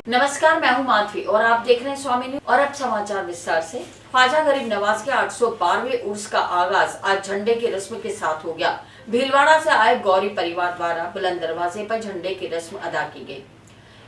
नमस्कार, मैं हूं माधवी और आप देख रहे हैं स्वामी न्यूज। और अब समाचार विस्तार से। ख्वाजा गरीब नवाज के 812वें उर्स का आगाज आज झंडे की रस्म के साथ हो गया। भीलवाड़ा से आए गौरी परिवार द्वारा बुलंद दरवाजे पर झंडे की रस्म अदा की गई।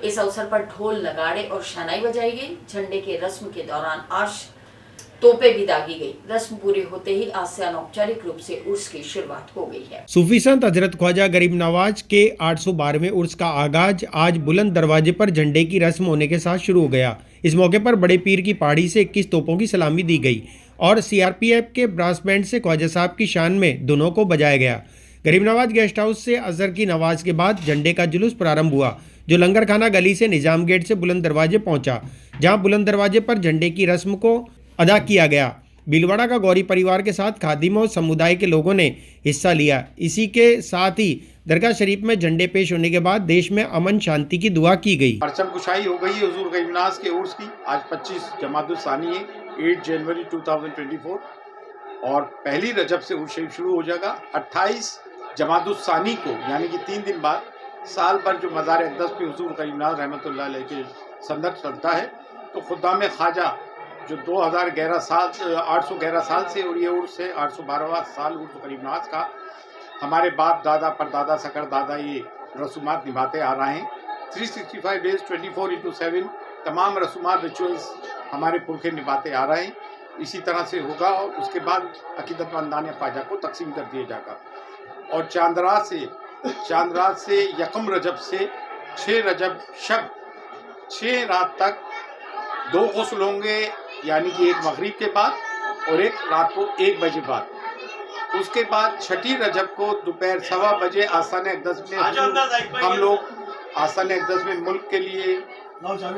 इस अवसर पर ढोल, नगाड़े और शहनाई बजाई गई। झंडे की रस्म के दौरान आज तोपे भी दागी गई। रस्म पूरी होते ही आज से अनौपचारिक रूप से उर्स की शुरुआत हो गई है। सूफी संत हजरत ख्वाजा गरीब नवाज के 812वें उर्स का आगाज आज बुलंद दरवाजे पर झंडे की रस्म होने के साथ शुरू हो गया। इस मौके पर बड़े पीर की पहाड़ी से 21 तोपों की सलामी दी गई और सीआरपीएफ के ब्रास बैंड से ख्वाजा साहब की शान में दोनों को बजाया गया। गरीब नवाज गेस्ट हाउस से अजहर की नमाज के बाद झंडे का जुलूस प्रारंभ हुआ, जो लंगर खाना गली से निजाम गेट से बुलंद दरवाजे पहुंचा, जहां बुलंद दरवाजे पर झंडे की रस्म को अदा किया गया। भीलवाड़ा का गौरी परिवार के साथ खादिम और समुदाय के लोगों ने हिस्सा लिया। इसी के साथ ही दरगाह शरीफ में झंडे पेश होने के बाद देश में अमन शांति की दुआ की गई। परचम कुशाई हो गई है हुजूर गरीब नवाज के उर्स की। आज 25 जमादुल सानी है, 8 जनवरी 2024 और पहली रजब से उर्स शरीफ शुरू हो जाएगा। 28 जमादुल सानी को यानी कि 3 दिन बाद साल भर जो मज़ार अक़दस पे हुजूर गरीब नवाज रहमतुल्लाह अलैह के संदर चलता है, तो खुदाम ख्वाजा जो 2011 साल 811 साल से और ये उर्स है 812वां साल उर्स गरीब नवाज का। हमारे बाप दादा परदादा सकर दादा ये रसूमात निभाते आ रहे हैं। 365 डेज 24/7 तमाम रसूमात रिचुअल्स हमारे पुरखे निभाते आ रहे हैं। इसी तरह से होगा और उसके बाद अकीदतमंदान ख्वाजा को तकसीम कर दिया जाएगा। और चांद रात से यकम रजब से 6 रजब शब 6 रात तक 2 गुस्ल होंगे, यानी कि एक मगरिब के बाद और एक रात को 1 बजे बाद। उसके बाद छठी रजब को दोपहर 1:15 बजे आस्थान अक़दस में हम लोग आस्थान अक़दस में मुल्क के लिए,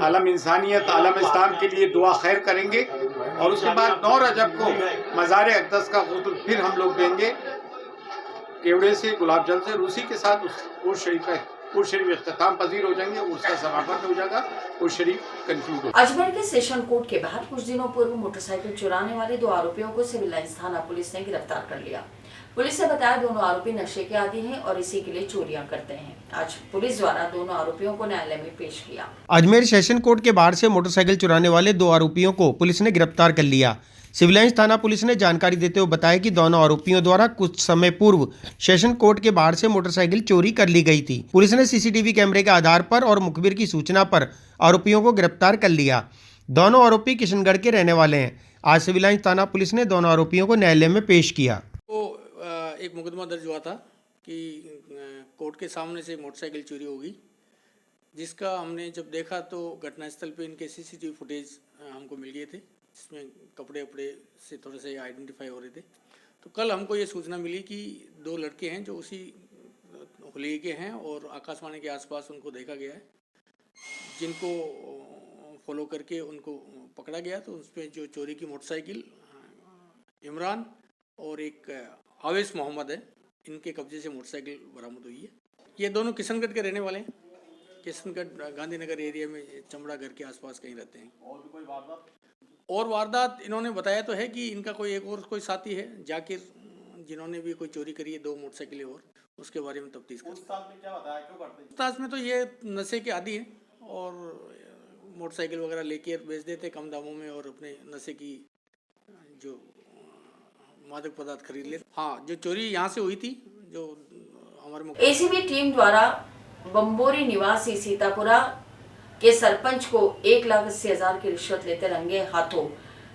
आलम इंसानियत, आलम इस्लाम के लिए दुआ खैर करेंगे। और उसके बाद 9 रजब को मज़ार अक़दस का गुस्ल फिर हम लोग देंगे केवड़े से, गुलाब जल से। उसी के साथ उर्स शरीफ इख्तिताम पजीर हो जाएंगे, उसका समापन हो जाएगा, उर्स शरीफ कंक्लूड हो। अजमेर के सेशन कोर्ट के बाहर कुछ दिनों पूर्व मोटरसाइकिल चुराने वाले 2 आरोपियों को सिविल लाइंस थाना पुलिस ने गिरफ्तार कर लिया। पुलिस ने बताया दोनों आरोपी नशे के आदी हैं और इसी के लिए चोरियां करते हैं। आज पुलिस द्वारा दोनों आरोपियों को न्यायालय में पेश किया। अजमेर सेशन कोर्ट के बाहर से मोटरसाइकिल चुराने वाले 2 आरोपियों को पुलिस ने गिरफ्तार कर लिया। सिविल लाइंस थाना पुलिस ने जानकारी देते हुए बताया कि दोनों आरोपियों द्वारा कुछ समय पूर्व सेशन कोर्ट के बाहर से मोटरसाइकिल चोरी कर ली गई थी। पुलिस ने सीसीटीवी कैमरे के आधार पर और मुखबिर की सूचना पर आरोपियों को गिरफ्तार कर लिया। दोनों आरोपी किशनगढ़ के रहने वाले हैं। आज सिविल लाइंस थाना पुलिस ने दोनों आरोपियों को न्यायालय में पेश किया। तो एक मुकदमा दर्ज हुआ था कि कोर्ट के सामने से मोटरसाइकिल चोरी होगी, जिसका हमने जब देखा तो घटनास्थल पे इनके सीसीटीवी फुटेज हमको मिल गए थे, जिसमें कपड़े से थोड़े से आइडेंटिफाई हो रहे थे। तो कल हमको ये सूचना मिली कि 2 लड़के हैं जो उसी हुलिये के हैं और आकाशवाणी के आसपास उनको देखा गया है, जिनको फॉलो करके उनको पकड़ा गया। तो उस पर जो चोरी की मोटरसाइकिल इमरान और एक आवेश मोहम्मद है, इनके कब्जे से मोटरसाइकिल बरामद हुई है। ये दोनों किशनगढ़ के रहने वाले हैं। किशनगढ़ गांधीनगर एरिया में चमड़ा घर के आसपास कहीं रहते हैं। और वारदात इन्होंने बताया तो है कि इनका कोई साथी है जाकिर, जिन्होंने भी कोई चोरी करी है 2 मोटरसाइकिलें और उसके बारे में तफ्तीश कर। पूछताछ में तो ये नशे के आदी हैं और मोटरसाइकिल वगैरह लेके बेच देते कम दामों में और अपने नशे की जो मादक पदार्थ खरीद लेते। हाँ, जो चोरी यहाँ से हुई थी, जो हमारे एसीबी टीम द्वारा बम्बोरी निवासी सीतापुरा के सरपंच को 1,80,000 की रिश्वत लेते रंगे हाथों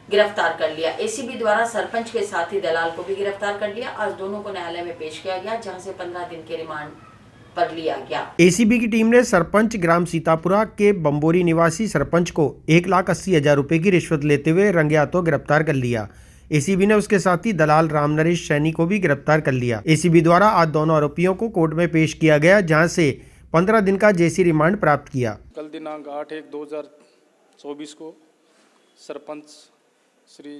गिरफ्तार कर लिया। एसीबी द्वारा सरपंच के साथी दलाल को भी गिरफ्तार कर लिया। आज दोनों को न्यायालय में पेश किया गया, जहां से 15 दिन के रिमांड पर लिया गया। एसीबी की टीम ने सरपंच ग्राम सीतापुरा के बम्बोरी निवासी सरपंच को 1,80,000 रुपए की रिश्वत लेते हुए रंगे हाथों गिरफ्तार कर लिया। एसीबी ने उसके साथी दलाल राम नरेश सैनी को भी गिरफ्तार कर लिया। एसीबी द्वारा आज दोनों आरोपियों को कोर्ट में पेश किया गया, जहां से 15 दिन का जेसी रिमांड प्राप्त किया। कल दिनांक 8/1/2024 को सरपंच श्री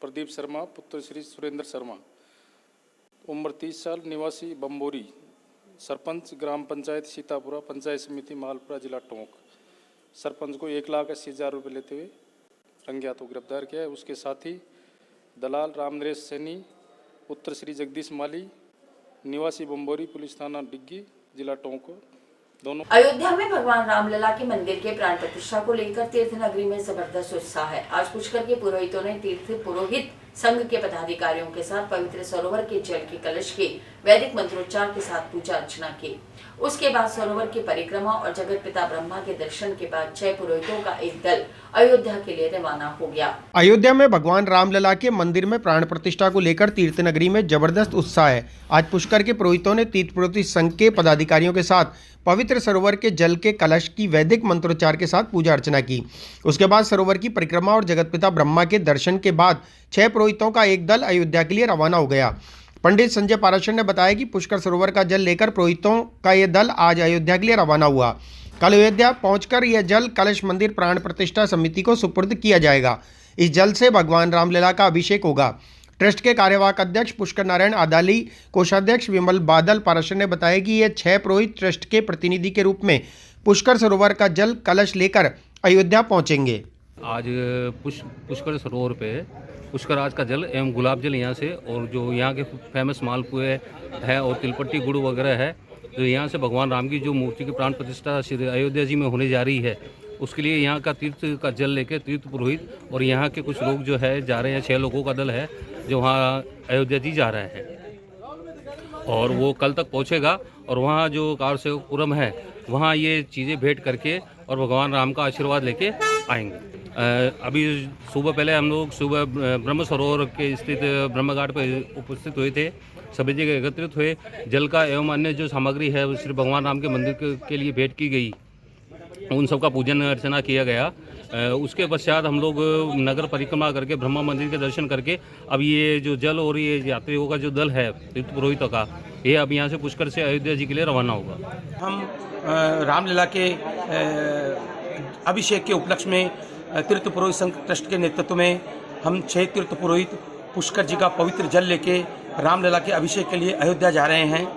प्रदीप शर्मा पुत्र श्री सुरेंद्र शर्मा, उम्र 30 साल, निवासी बम्बोरी, सरपंच ग्राम पंचायत सीतापुरा, पंचायत समिति मालपुरा, जिला टोंक, सरपंच को 1,80,000 रुपये लेते हुए रंगे हाथों गिरफ्तार किया है। उसके साथी दलाल राम नरेश सैनी पुत्र श्री जगदीश माली, निवासी बम्बोरी, पुलिस थाना डिग्गी, जिला टोंक, दोनों। अयोध्या में भगवान रामलला के मंदिर के प्राण प्रतिष्ठा को लेकर तीर्थ नगरी में जबरदस्त उत्साह है। आज पुष्कर के पुरोहितों ने तीर्थ पुरोहित संघ के पदाधिकारियों के साथ पवित्र सरोवर के जल के कलश के वैदिक मंत्रोच्चार के साथ पूजा अर्चना की। उसके बाद सरोवर की परिक्रमा और जगत पिता ब्रह्मा के दर्शन के बाद 6 पुरोहितों का एक दल अयोध्या के लिए रवाना हो गया। अयोध्या में भगवान रामलला के मंदिर में प्राण प्रतिष्ठा को लेकर तीर्थ नगरी में जबरदस्त उत्साह है। आज पुष्कर के पुरोहितों ने तीर्थ पुरोहित संघ के पदाधिकारियों के साथ पवित्र सरोवर के जल के कलश की वैदिक मंत्रोच्चार के साथ पूजा अर्चना की। उसके बाद सरोवर की परिक्रमा और जगतपिता ब्रह्मा के दर्शन के बाद 6 पुरोहितों का एक दल अयोध्या के लिए रवाना हो गया। पंडित संजय पाराशर ने बताया कि पुष्कर सरोवर का जल लेकर पुरोहितों का यह दल आज अयोध्या के लिए रवाना हुआ। कल अयोध्या पहुंचकर यह जल कलश मंदिर प्राण प्रतिष्ठा समिति को सुपुर्द किया जाएगा। इस जल से भगवान रामलला का अभिषेक होगा। ट्रस्ट के कार्यवाहक अध्यक्ष पुष्कर नारायण आदाली, कोषाध्यक्ष विमल बादल पाराशर ने बताया कि ये 6 पुरोहित ट्रस्ट के प्रतिनिधि के रूप में पुष्कर सरोवर का जल कलश लेकर अयोध्या पहुंचेंगे। आज पुष्कर सरोवर पे पुष्कर आज का जल एवं गुलाब जल यहाँ से, और जो यहाँ के फेमस मालपुए है और तिलपट्टी गुड़ वगैरह है, जो यहाँ से भगवान राम की जो मूर्ति की प्राण प्रतिष्ठा श्री अयोध्या जी में होने जा रही है, उसके लिए यहाँ का तीर्थ का जल लेके तीर्थ पुरोहित और यहाँ के कुछ लोग जो है जा रहे हैं। 6 लोगों का दल है जो वहाँ अयोध्या जी जा रहे हैं और वो कल तक पहुँचेगा और वहाँ जो कारसेवकपुरम है वहाँ ये चीज़ें भेंट करके और भगवान राम का आशीर्वाद लेके आएंगे। अभी सुबह पहले हम लोग सुबह ब्रह्म सरोवर के स्थित ब्रह्म घाट पर उपस्थित हुए थे, सभी जगह एकत्रित हुए। जल का एवं अन्य जो सामग्री है श्री भगवान राम के मंदिर के लिए भेंट की गई, उन सब का पूजन अर्चना किया गया। उसके पश्चात हम लोग नगर परिक्रमा करके ब्रह्मा मंदिर के दर्शन करके अब ये जो जल और ये यात्रियों का जो दल है तीर्थ पुरोहितों का, ये अब यहाँ से पुष्कर से अयोध्या जी के लिए रवाना होगा। हम रामलला के अभिषेक के उपलक्ष्य में तीर्थ पुरोहित संघ ट्रस्ट के नेतृत्व में हम 6 तीर्थ पुरोहित पुष्कर जी का पवित्र जल लेके रामलला के अभिषेक के लिए अयोध्या जा रहे हैं,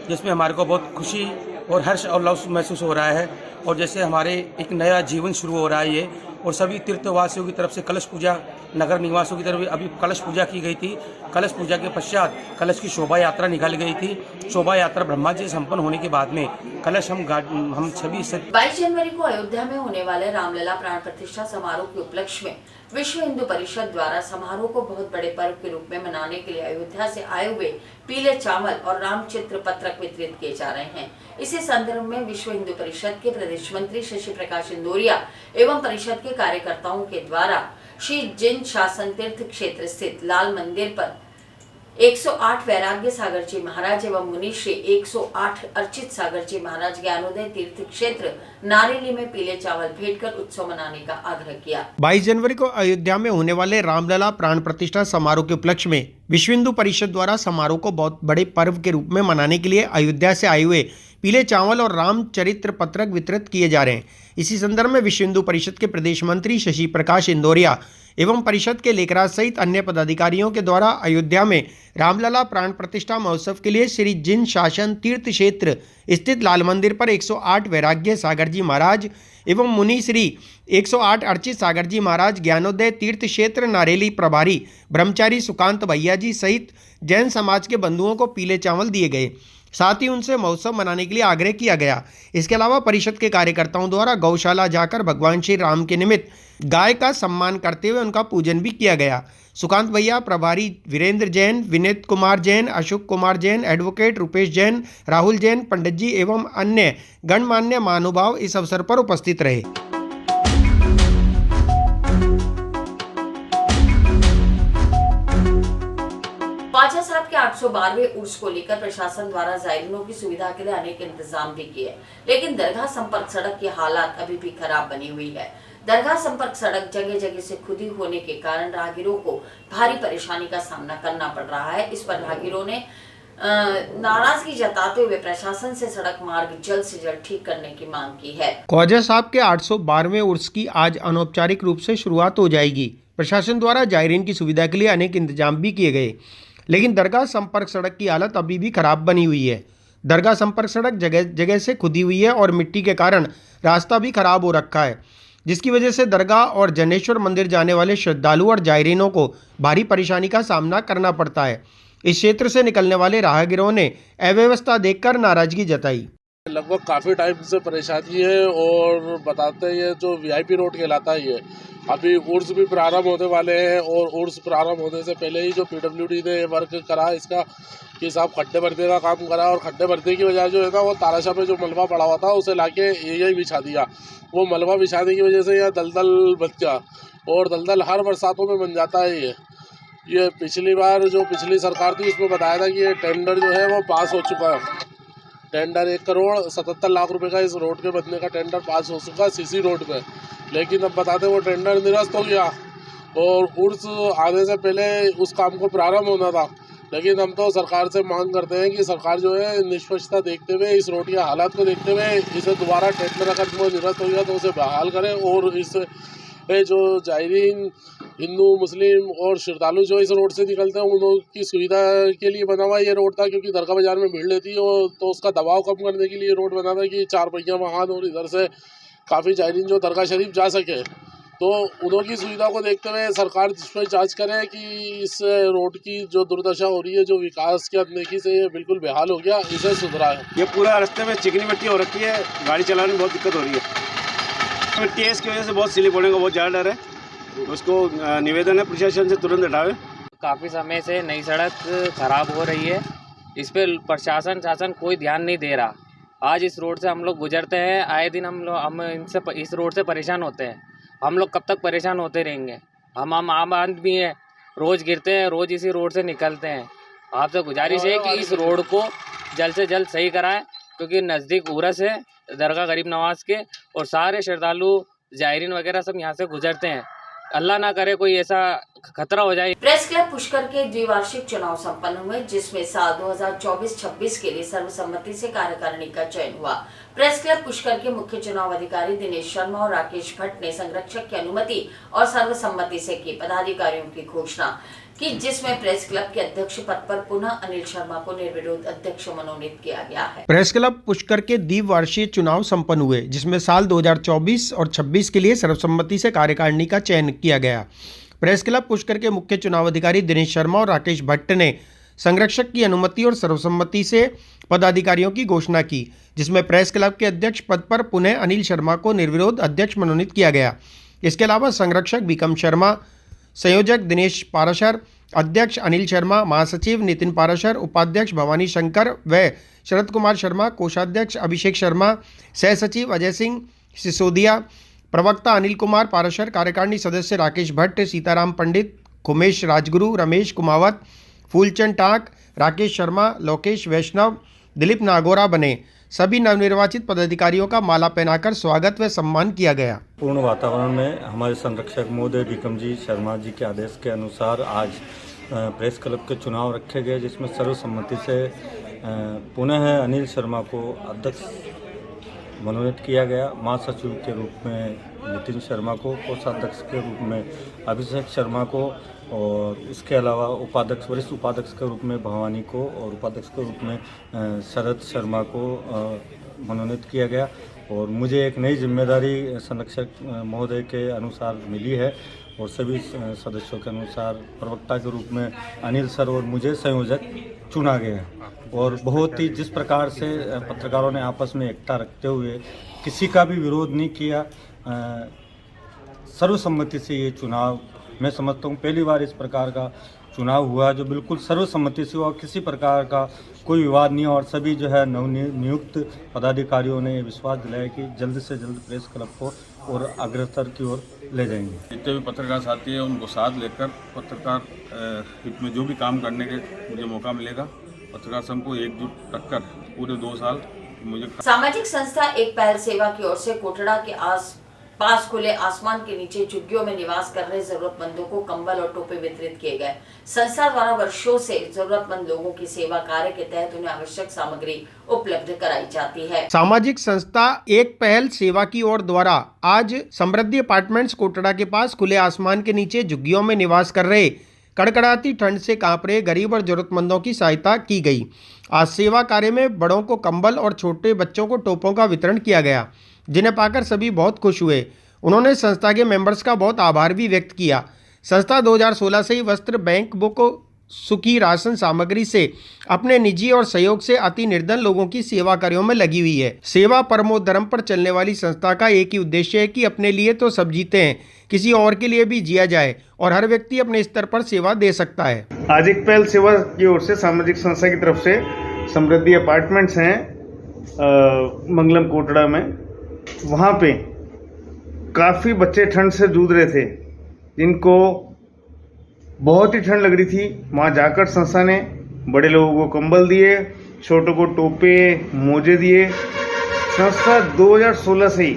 जिसमें हमारे को बहुत खुशी और हर्ष और उल्लास महसूस हो रहा है। और जैसे हमारे एक नया जीवन शुरू हो रहा है ये, और सभी तीर्थवासियों की तरफ से कलश पूजा, नगर निवासियों की तरफ अभी कलश पूजा की गई थी। कलश पूजा के पश्चात कलश की शोभा यात्रा निकाली गई थी। शोभा यात्रा ब्रह्मा जी संपन्न होने के बाद में कलश हम सभी 22 जनवरी को अयोध्या में होने वाले रामलला प्राण प्रतिष्ठा समारोह के उपलक्ष्य में विश्व हिंदू परिषद द्वारा समारोह को बहुत बड़े पर्व के रूप में मनाने के लिए अयोध्या से आए हुए पीले चावल और रामचित्र पत्रक वितरित किए जा रहे हैं। इसी संदर्भ में विश्व हिंदू परिषद के प्रदेश मंत्री शशि प्रकाश इंदौरिया एवं परिषद के कार्यकर्ताओं के द्वारा श्री जिन शासन तीर्थ क्षेत्र स्थित लाल मंदिर पर 108 वैराग्य सागर जी महाराज एवं मुनि श्री 108 अर्चित सागर जी महाराज ज्ञानोदय तीर्थ क्षेत्र नारेली में पीले चावल भेंट कर उत्सव मनाने का आग्रह किया। 22 जनवरी को अयोध्या में होने वाले रामलला प्राण प्रतिष्ठा समारोह के उपलक्ष्य में विश्व हिंदू परिषद द्वारा समारोह को बहुत बड़े पर्व के रूप में मनाने के लिए अयोध्या से आए हुए पीले चावल और रामचरित्र पत्रक वितरित किए जा रहे हैं। इसी संदर्भ में विश्व हिंदू परिषद के प्रदेश मंत्री शशि प्रकाश इंदौरिया एवं परिषद के लेखराज सहित अन्य पदाधिकारियों के द्वारा अयोध्या में रामलला प्राण प्रतिष्ठा महोत्सव के लिए श्री जिन शासन तीर्थ क्षेत्र स्थित लाल मंदिर पर 108 वैराग्य सागर जी महाराज एवं मुनि श्री 108 अर्चित सागर जी महाराज ज्ञानोदय तीर्थ क्षेत्र नारेली प्रभारी ब्रह्मचारी सुकांत भैया जी सहित जैन समाज के बंधुओं को पीले चावल दिए गए। साथ ही उनसे महोत्सव मनाने के लिए आग्रह किया गया। इसके अलावा परिषद के कार्यकर्ताओं द्वारा गौशाला जाकर भगवान श्री राम के निमित्त गाय का सम्मान करते हुए उनका पूजन भी किया गया। सुकांत भैया, प्रभारी वीरेंद्र जैन, विनीत कुमार जैन, अशोक कुमार जैन, एडवोकेट रुपेश जैन, राहुल जैन, पंडित जी एवं अन्य गणमान्य महानुभाव इस अवसर पर उपस्थित रहे। ख्वाजा साहब के 812वें उर्स को लेकर प्रशासन द्वारा जायरीनों की सुविधा के लिए अनेक इंतजाम भी किए, लेकिन दरगाह संपर्क सड़क की हालात अभी भी खराब बनी हुई है। दरगाह संपर्क सड़क जगह जगह से खुदी होने के कारण राहगीरों को भारी परेशानी का सामना करना पड़ रहा है। इस पर राहगीरों ने नाराजगी जताते हुए प्रशासन से सड़क मार्ग जल्द से जल्द ठीक करने की मांग की है। ख्वाजा साहब के 812वें उर्स की आज अनौपचारिक रूप से शुरुआत हो जाएगी। प्रशासन द्वारा जायरीन की सुविधा के लिए अनेक इंतजाम भी किए गए, लेकिन दरगाह संपर्क सड़क की हालत अभी भी खराब बनी हुई है। दरगाह संपर्क सड़क जगह जगह से खुदी हुई है और मिट्टी के कारण रास्ता भी खराब हो रखा है, जिसकी वजह से दरगाह और जनेश्वर मंदिर जाने वाले श्रद्धालु और जायरीनों को भारी परेशानी का सामना करना पड़ता है। इस क्षेत्र से निकलने वाले राहगीरों ने अव्यवस्था देखकर नाराजगी जताई। लगभग काफ़ी टाइम से परेशानी है और बताते हैं ये जो वीआईपी रोड कहलाता है ये अभी उर्स भी प्रारंभ होने वाले हैं और उर्स प्रारंभ होने से पहले ही जो पीडब्ल्यूडी ने वर्क करा इसका कि साहब खड्डे भरने का काम करा और खड्डे भरने की वजह जो है ना वो ताराशाह पे जो मलबा पड़ा हुआ था उसे लाके यही बिछा दिया। वो मलबा बिछाने की वजह से यहाँ दलदल बच गया और दलदल हर बरसातों में बन जाता है। ये पिछली बार जो पिछली सरकार थी उसमें बताया था कि ये टेंडर जो है वो पास हो चुका है। टेंडर 1,77,00,000 रुपए का इस रोड के बनने का टेंडर पास हो चुका है सीसी रोड पे, लेकिन अब बताते वो टेंडर निरस्त हो गया और उर्स आने से पहले उस काम को प्रारंभ होना था। लेकिन हम तो सरकार से मांग करते हैं कि सरकार जो है निष्पक्षता देखते हुए इस रोड के हालात को देखते हुए इसे दोबारा टेंडर अगर वो निरस्त हो गया तो उसे बहाल करें और इस जो जायरीन हिंदू मुस्लिम और श्रद्धालु जो इस रोड से निकलते हैं उनकी सुविधा के लिए बना हुआ ये रोड था, क्योंकि दरगाह बाजार में भीड़ लेती है तो उसका दबाव कम करने के लिए रोड बना था कि 4 पहिया वाहन और इधर से काफ़ी जायरीन जो दरगाह शरीफ जा सके। तो उनकी सुविधा को देखते हुए सरकार इस पर जाँच करे कि इस रोड की जो दुर्दशा हो रही है, जो विकास की अनदेखी से ये बिल्कुल बेहाल हो गया, इसे सुधराए। ये पूरा रास्ते में चिकनी मिट्टी हो रखी है, गाड़ी चलाने में बहुत दिक्कत हो रही है। मिट्टी है, इसकी वजह से बहुत स्लिप होने का बहुत ज़्यादा डर है। उसको निवेदन है प्रशासन से तुरंत हटावे। काफ़ी समय से नई सड़क खराब हो रही है, इस पर प्रशासन शासन कोई ध्यान नहीं दे रहा। आज इस रोड से हम लोग गुजरते हैं, आए दिन हम इस रोड से परेशान होते हैं। हम लोग कब तक परेशान होते रहेंगे? हम आम आदमी हैं, रोज़ गिरते हैं, रोज़ इसी रोड से निकलते हैं। आपसे गुजारिश है कि इस रोड को जल्द से जल्द सही कराएं, क्योंकि नज़दीक उर्स है दरगाह गरीब नवाज के और सारे श्रद्धालु जायरीन वगैरह सब यहाँ से गुजरते हैं। अल्लाह ना करे कोई ऐसा खतरा हो जाए। प्रेस क्लब पुष्कर के द्विवार्षिक चुनाव संपन्न हुए, जिसमें साल 2024-26 के लिए सर्वसम्मति से कार्यकारिणी का चयन हुआ। प्रेस क्लब पुष्कर के मुख्य चुनाव अधिकारी दिनेश शर्मा और राकेश भट्ट ने संरक्षक की अनुमति और सर्वसम्मति से की पदाधिकारियों की घोषणा की, जिसमें प्रेस क्लब के अध्यक्ष पद पर पुनः अनिल शर्मा को निर्विरोध अध्यक्ष मनोनीत किया गया है। प्रेस क्लब पुष्कर के द्विवार्षिक चुनाव संपन्न हुए, जिसमें साल 2024 और 26 के लिए सर्वसम्मति से कार्यकारिणी का चयन किया गया। प्रेस क्लब पुष्कर के मुख्य चुनाव अधिकारी दिनेश शर्मा और राकेश भट्ट ने संरक्षक की अनुमति और सर्वसम्मति से पदाधिकारियों की घोषणा की, जिसमें प्रेस क्लब के अध्यक्ष पद पर पुनः अनिल शर्मा को निर्विरोध अध्यक्ष मनोनीत किया गया। इसके अलावा संरक्षक विक्रम शर्मा, संयोजक दिनेश पाराशर, अध्यक्ष अनिल शर्मा, महासचिव नितिन पाराशर, उपाध्यक्ष भवानी शंकर व शरद कुमार शर्मा, कोषाध्यक्ष अभिषेक शर्मा, सह सचिव अजय सिंह सिसोदिया, प्रवक्ता अनिल कुमार पाराशर, कार्यकारिणी सदस्य राकेश भट्ट, सीताराम पंडित, खुमेश राजगुरु, रमेश कुमावत, फूलचंद टाक, राकेश शर्मा, लोकेश वैष्णव, दिलीप नागोरा बने। सभी नवनिर्वाचित पदाधिकारियों का माला पहनाकर स्वागत व सम्मान किया गया। पूर्ण वातावरण में हमारे संरक्षक महोदय विक्रम जी शर्मा जी के आदेश के अनुसार आज प्रेस क्लब के चुनाव रखे गए, जिसमें सर्वसम्मति से पुनः अनिल शर्मा को अध्यक्ष मनोनीत किया गया। महासचिव के रूप में नितिन शर्मा को, कोषाध्यक्ष के रूप में अभिषेक शर्मा को और इसके अलावा उपाध्यक्ष वरिष्ठ उपाध्यक्ष के रूप में भवानी को और उपाध्यक्ष के रूप में शरद शर्मा को मनोनीत किया गया। और मुझे एक नई जिम्मेदारी संरक्षक महोदय के अनुसार मिली है और सभी सदस्यों के अनुसार प्रवक्ता के रूप में अनिल सर और मुझे संयोजक चुना गया है। और बहुत ही जिस प्रकार से पत्रकारों ने आपस में एकता रखते हुए किसी का भी विरोध नहीं किया, सर्वसम्मति से ये चुनाव मैं समझता हूँ पहली बार इस प्रकार का चुनाव हुआ जो बिल्कुल सर्वसम्मति से हुआ, किसी प्रकार का कोई विवाद नहीं। और सभी जो है नवनियुक्त पदाधिकारियों ने विश्वास दिलाया कि जल्द से जल्द प्रेस क्लब को और अग्रसर की ओर ले जाएंगे। जितने भी पत्रकार साथी हैं उनको साथ लेकर पत्रकार हित में जो भी काम करने के मुझे मौका मिलेगा, पत्रकार संघ को एकजुट रखकर पूरे 2 साल मुझे। सामाजिक संस्था एक पहल सेवा की ओर से कोटड़ा के पास खुले आसमान के नीचे झुग्गियों में निवास कर रहे जरूरतमंदों को कंबल और टोपे वितरित किए गए। संस्था द्वारा वर्षों से जरूरतमंद लोगों की सेवा कार्य के तहत उन्हें आवश्यक सामग्री उपलब्ध कराई जाती है। सामाजिक संस्था एक पहल सेवा की ओर द्वारा आज समृद्धि अपार्टमेंट्स कोटड़ा के पास खुले आसमान के नीचे झुग्गियों में निवास कर रहे कड़कड़ाती ठंड से कांप रहे गरीब और जरूरतमंदों की सहायता की गई। आज सेवा कार्य में बड़ों को कंबल और छोटे बच्चों को टोपों का वितरण किया गया, जिन्हें पाकर सभी बहुत खुश हुए। उन्होंने संस्था के मेंबर्स का बहुत आभार भी व्यक्त किया। संस्था 2016 से ही वस्त्र बैंक बुक सुखी राशन सामग्री से अपने निजी और सहयोग से अति निर्धन लोगों की सेवा कार्यों में लगी हुई है। सेवा परमो धर्म पर चलने वाली संस्था का एक ही उद्देश्य है कि अपने लिए तो सब जीते हैं, किसी और के लिए भी जिया जाए और हर व्यक्ति अपने स्तर पर सेवा दे सकता है। आज एक पहल सेवा की ओर से सामाजिक संस्था की तरफ से समृद्धि अपार्टमेंट्स हैं मंगलम कोटड़ा में, वहाँ पे काफ़ी बच्चे ठंड से जूझ रहे थे, जिनको बहुत ही ठंड लग रही थी। वहाँ जाकर संस्था ने बड़े लोगों को कंबल दिए, छोटों को टोपे मोजे दिए। संस्था 2016 से ही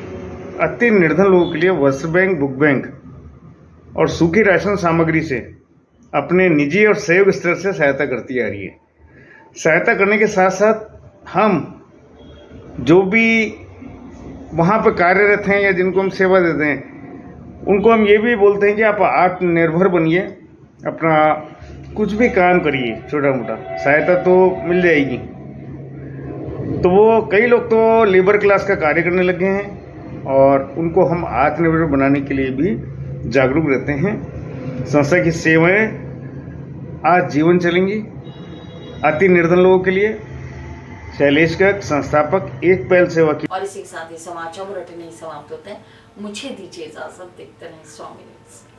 अति निर्धन लोगों के लिए वस्त्र बैंक, बुक बैंक और सूखी राशन सामग्री से अपने निजी और सहयोग स्तर से सहायता करती आ रही है। सहायता करने के साथ साथ हम जो भी वहाँ पर कार्यरत हैं या जिनको हम सेवा देते हैं, उनको हम ये भी बोलते हैं कि आप आत्मनिर्भर बनिए, अपना कुछ भी काम करिए, छोटा मोटा सहायता तो मिल जाएगी। तो वो कई लोग तो लेबर क्लास का कार्य करने लगे हैं और उनको हम आत्मनिर्भर बनाने के लिए भी जागरूक रहते हैं। संस्था की सेवाएं आज जीवन चलेंगी अति निर्धन लोगों के लिए। शैलेश गर्ग, संस्थापक, एक पहल सेवा की। और इसी के साथ ही समाचार बुलेटिन नहीं समाप्त होते हैं। मुझे दीजिए इजाजत, देखते रहें स्वामी न्यूज़।